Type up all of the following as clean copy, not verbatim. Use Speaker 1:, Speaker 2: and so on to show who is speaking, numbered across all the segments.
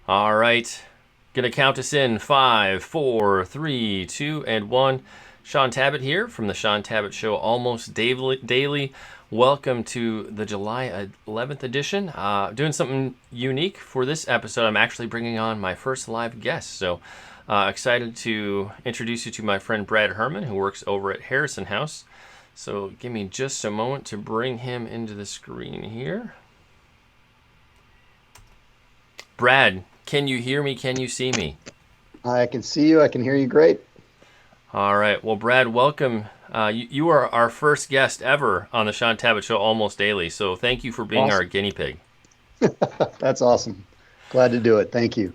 Speaker 1: All right. Gonna count us in. Five, four, three, two, and one. Shaun Tabatt here from the Shaun Tabatt Show almost daily. Welcome to the July 11th edition. Doing something unique for this episode. I'm actually bringing on my first live guest. So excited to introduce you to my friend Brad Herman, who works over at Harrison House. So give me just a moment to bring him into the screen here. Brad, can you hear me? Can you see me?
Speaker 2: I can see you. I can hear you great.
Speaker 1: All right. Well, Brad, welcome. You are our first guest ever on the Shaun Tabatt Show almost daily. So thank you for being our
Speaker 2: Awesome.
Speaker 1: guinea pig.
Speaker 2: That's awesome. Glad to do it. Thank you.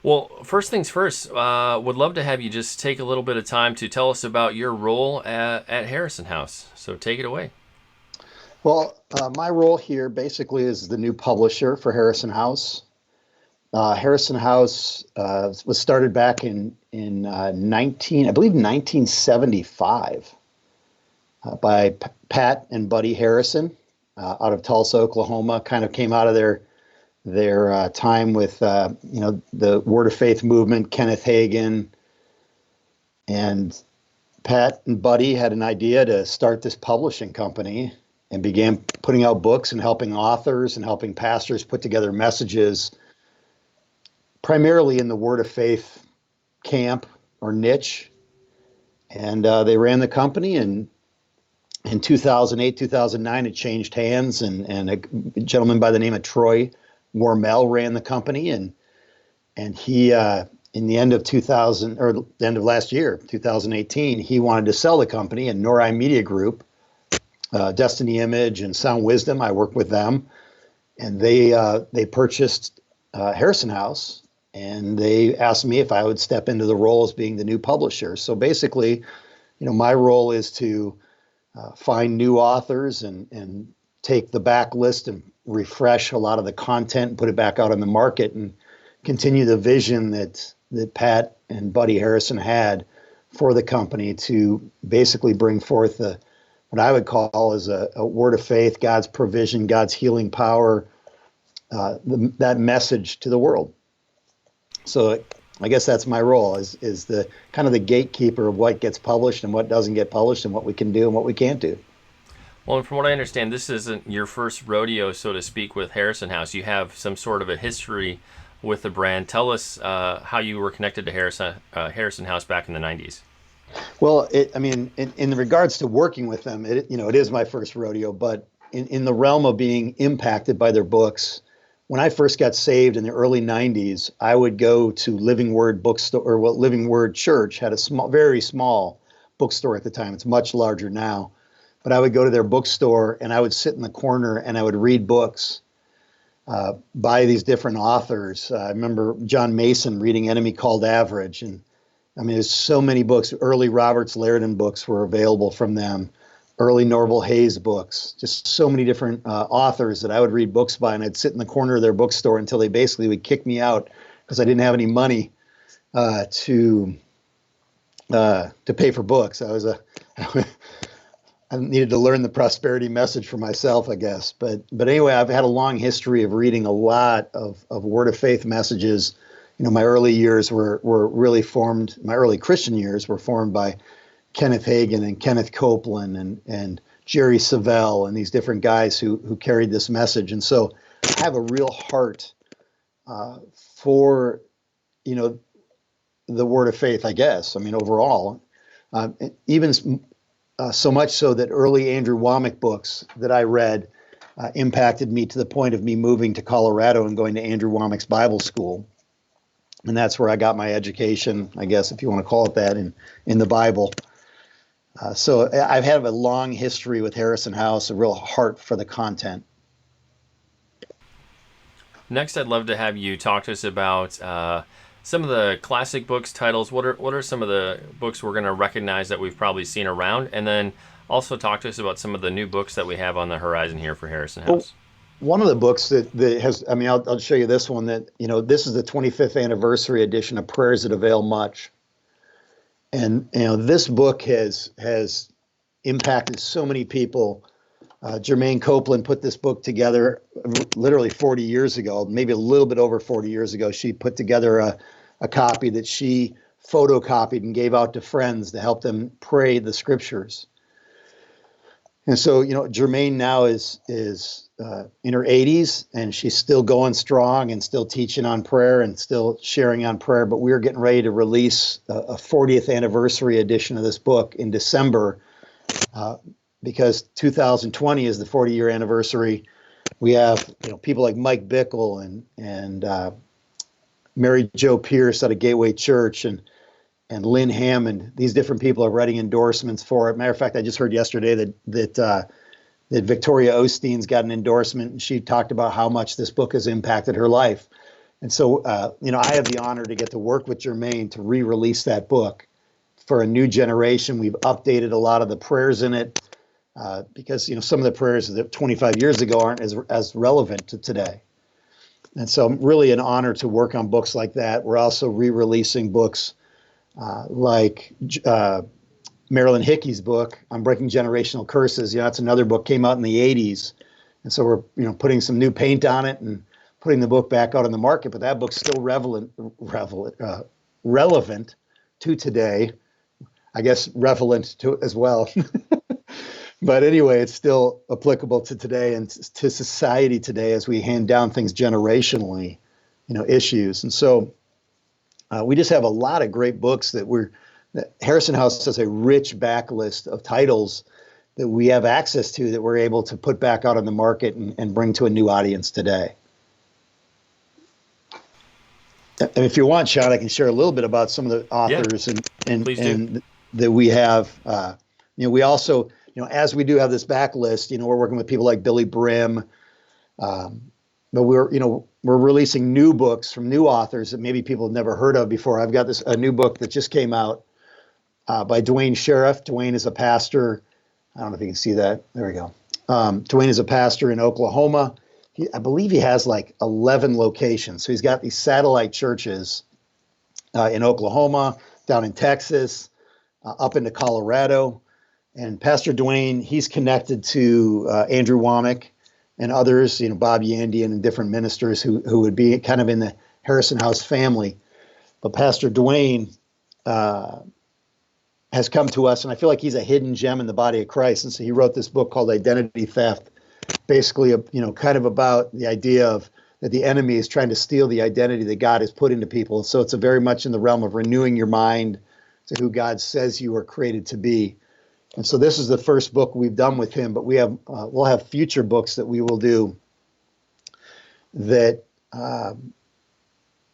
Speaker 1: Well, first things first, would love to have you just take a little bit of time to tell us about your role at Harrison House. So take it away.
Speaker 2: Well, my role here basically is the new publisher for Harrison House. Harrison House was started back in 19, I believe 1975, by Pat and Buddy Harrison out of Tulsa, Oklahoma. Kind of came out of their time with the Word of Faith movement, Kenneth Hagin, and Pat and Buddy had an idea to start this publishing company and began putting out books and helping authors and helping pastors put together messages, primarily in the Word of Faith camp or niche. And they ran the company, and in 2008, 2009, it changed hands, and a gentleman by the name of Troy Warmel ran the company, and he in the end of 2000 or the end of last year, 2018, he wanted to sell the company. And Nori Media Group, Destiny Image, and Sound Wisdom, I work with them, and they purchased Harrison House, and they asked me if I would step into the role as being the new publisher. So basically, my role is to find new authors and take the backlist and refresh a lot of the content and put it back out on the market and continue the vision that Pat and Buddy Harrison had for the company to basically bring forth what I would call as a word of faith, God's provision, God's healing power, that message to the world. So I guess that's my role is the kind of the gatekeeper of what gets published and what doesn't get published and what we can do and what we can't do.
Speaker 1: Well, and from what I understand, this isn't your first rodeo, so to speak, with Harrison House. You have some sort of a history with the brand. Tell us how you were connected to Harrison House back in the 90s.
Speaker 2: Well, I mean, in regards to working with them, it is my first rodeo, but in the realm of being impacted by their books, when I first got saved in the early 90s, I would go to Living Word bookstore, or what Living Word Church had, a small, very small bookstore at the time. It's much larger now. But I would go to their bookstore and I would sit in the corner and I would read books by these different authors. I remember John Mason reading Enemy Called Average. And I mean, there's so many books. Early Roberts Laridan books were available from them, early Norval Hayes books, just so many different authors that I would read books by. And I'd sit in the corner of their bookstore until they basically would kick me out because I didn't have any money to pay for books. I needed to learn the prosperity message for myself, I guess. But anyway, I've had a long history of reading a lot of word of faith messages. My early years were really formed. My early Christian years were formed by Kenneth Hagin and Kenneth Copeland and Jerry Savelle and these different guys who carried this message. And so I have a real heart for the word of faith, I guess. I mean, overall, even so much so that early Andrew Womack books that I read impacted me to the point of me moving to Colorado and going to Andrew Womack's Bible School. And that's where I got my education, I guess, if you want to call it that, in the Bible. So I've had a long history with Harrison House, a real heart for the content.
Speaker 1: Next, I'd love to have you talk to us about some of the classic books titles. What are some of the books we're going to recognize that we've probably seen around? And then also talk to us about some of the new books that we have on the horizon here for Harrison
Speaker 2: Well,
Speaker 1: House.
Speaker 2: one of the books that has, I mean, I'll show you this one that, this is the 25th anniversary edition of Prayers That Avail Much. And, this book has impacted so many people Jermaine Copeland put this book together literally 40 years ago, maybe a little bit over 40 years ago. She put together a copy that she photocopied and gave out to friends to help them pray the scriptures. And so, Jermaine now is in her 80s, and she's still going strong and still teaching on prayer and still sharing on prayer. But we're getting ready to release a 40th anniversary edition of this book in December, because 2020 is the 40-year anniversary. We have people like Mike Bickle and Mary Jo Pierce out of Gateway Church and Lynn Hammond. These different people are writing endorsements for it. Matter of fact, I just heard yesterday that Victoria Osteen's got an endorsement, and she talked about how much this book has impacted her life. And so, I have the honor to get to work with Jermaine to re-release that book for a new generation. We've updated a lot of the prayers in it because, some of the prayers that 25 years ago aren't as relevant to today. And so really an honor to work on books like that. We're also re-releasing books like Marilyn Hickey's book on breaking generational curses. That's another book, came out in the 80s. And so we're putting some new paint on it and putting the book back out on the market. But that book's still relevant to today. I guess relevant to as well. But anyway, it's still applicable to today and to society today as we hand down things generationally, issues. And so we just have a lot of great books that Harrison House has a rich backlist of titles that we have access to that we're able to put back out on the market and bring to a new audience today. And if you want, Shaun, I can share a little bit about some of the authors and that we have. We also, as we do have this backlist, we're working with people like Billy Brim, but we're releasing new books from new authors that maybe people have never heard of before. I've got a new book that just came out by Dwayne Sheriff. Dwayne is a pastor. I don't know if you can see that. There we go. Dwayne is a pastor in Oklahoma. I believe he has like 11 locations. So he's got these satellite churches in Oklahoma, down in Texas, up into Colorado. And Pastor Dwayne, he's connected to Andrew Womack and others, Bob Yandian and different ministers who would be kind of in the Harrison House family. But Pastor Dwayne has come to us, and I feel like he's a hidden gem in the body of Christ. And so he wrote this book called Identity Theft, basically, kind of about the idea of that the enemy is trying to steal the identity that God has put into people. So it's a very much in the realm of renewing your mind to who God says you are created to be. And so this is the first book we've done with him, but we'll have future books that we will do that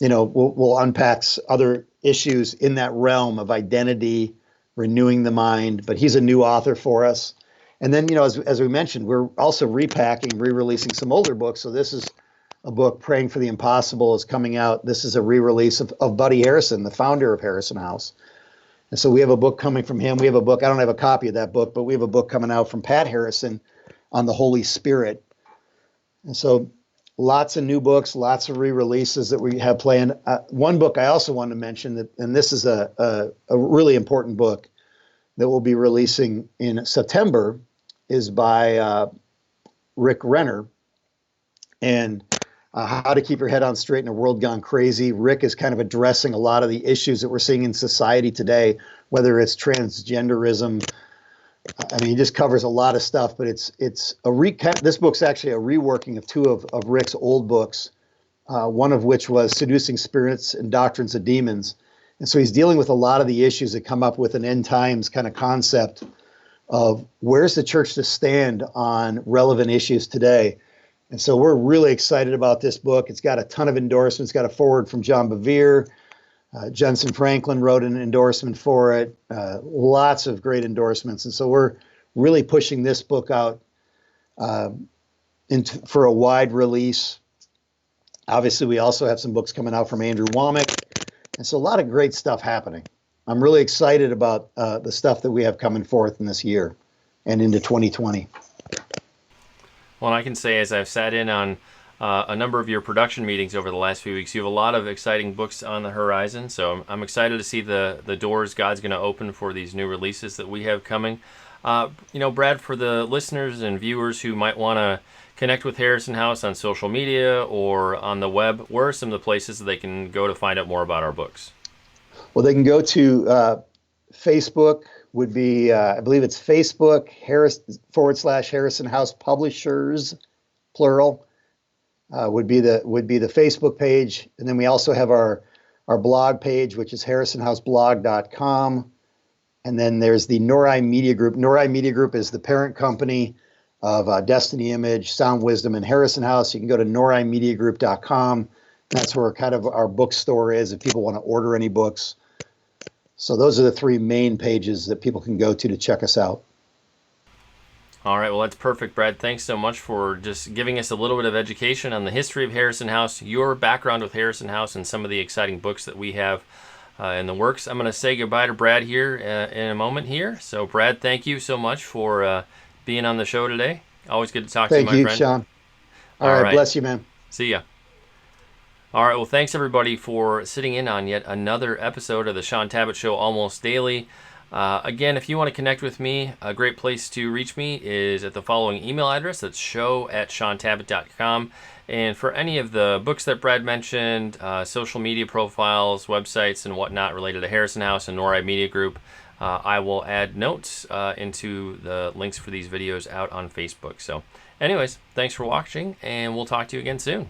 Speaker 2: will unpack other issues in that realm of identity, renewing the mind. But he's a new author for us. And then, as we mentioned, we're also repacking, re-releasing some older books. So this is a book, Praying for the Impossible, is coming out. This is a re-release of Buddy Harrison, the founder of Harrison House. And so we have a book coming from him. We have a book. I don't have a copy of that book, but we have a book coming out from Pat Harrison on the Holy Spirit. And so lots of new books, lots of re-releases that we have planned. One book I also want to mention, and this is a really important book that we'll be releasing in September, is by Rick Renner. And How to Keep Your Head On Straight in a World Gone Crazy. Rick is kind of addressing a lot of the issues that we're seeing in society today, whether it's transgenderism. I mean, he just covers a lot of stuff, but this book's actually a reworking of two of Rick's old books, one of which was Seducing Spirits and Doctrines of Demons. And so he's dealing with a lot of the issues that come up with an end times kind of concept of where's the church to stand on relevant issues today. And so we're really excited about this book. It's got a ton of endorsements. It's got a foreword from John Bevere. Jensen Franklin wrote an endorsement for it. Lots of great endorsements. And so we're really pushing this book out for a wide release. Obviously, we also have some books coming out from Andrew Womack. And so a lot of great stuff happening. I'm really excited about the stuff that we have coming forth in this year and into 2020.
Speaker 1: Well, I can say, as I've sat in on a number of your production meetings over the last few weeks, you have a lot of exciting books on the horizon. So I'm excited to see the doors God's going to open for these new releases that we have coming. Brad, for the listeners and viewers who might want to connect with Harrison House on social media or on the web, where are some of the places that they can go to find out more about our books?
Speaker 2: Well, they can go to Facebook. Would be I believe it's Facebook Harrison House Publishers, plural. Would be the Facebook page, and then we also have our blog page, which is harrisonhouseblog.com. And then there's the Nori Media Group. Nori Media Group is the parent company of Destiny Image, Sound Wisdom, and Harrison House. You can go to norimediagroup.com. That's where kind of our bookstore is if people want to order any books. So those are the three main pages that people can go to check us out.
Speaker 1: All right, well, that's perfect, Brad. Thanks so much for just giving us a little bit of education on the history of Harrison House, your background with Harrison House, and some of the exciting books that we have in the works. I'm going to say goodbye to Brad here in a moment here. So, Brad, thank you so much for being on the show today. Always good to talk to you, my friend.
Speaker 2: Thank you, Shaun. All right, bless you, man.
Speaker 1: See ya. All right, well, thanks everybody for sitting in on yet another episode of the Shaun Tabatt Show Almost Daily. Again, if you want to connect with me, a great place to reach me is at the following email address. That's show@shauntabatt.com. And for any of the books that Brad mentioned, social media profiles, websites, and whatnot related to Harrison House and Nori Media Group, I will add notes into the links for these videos out on Facebook. So anyways, thanks for watching, and we'll talk to you again soon.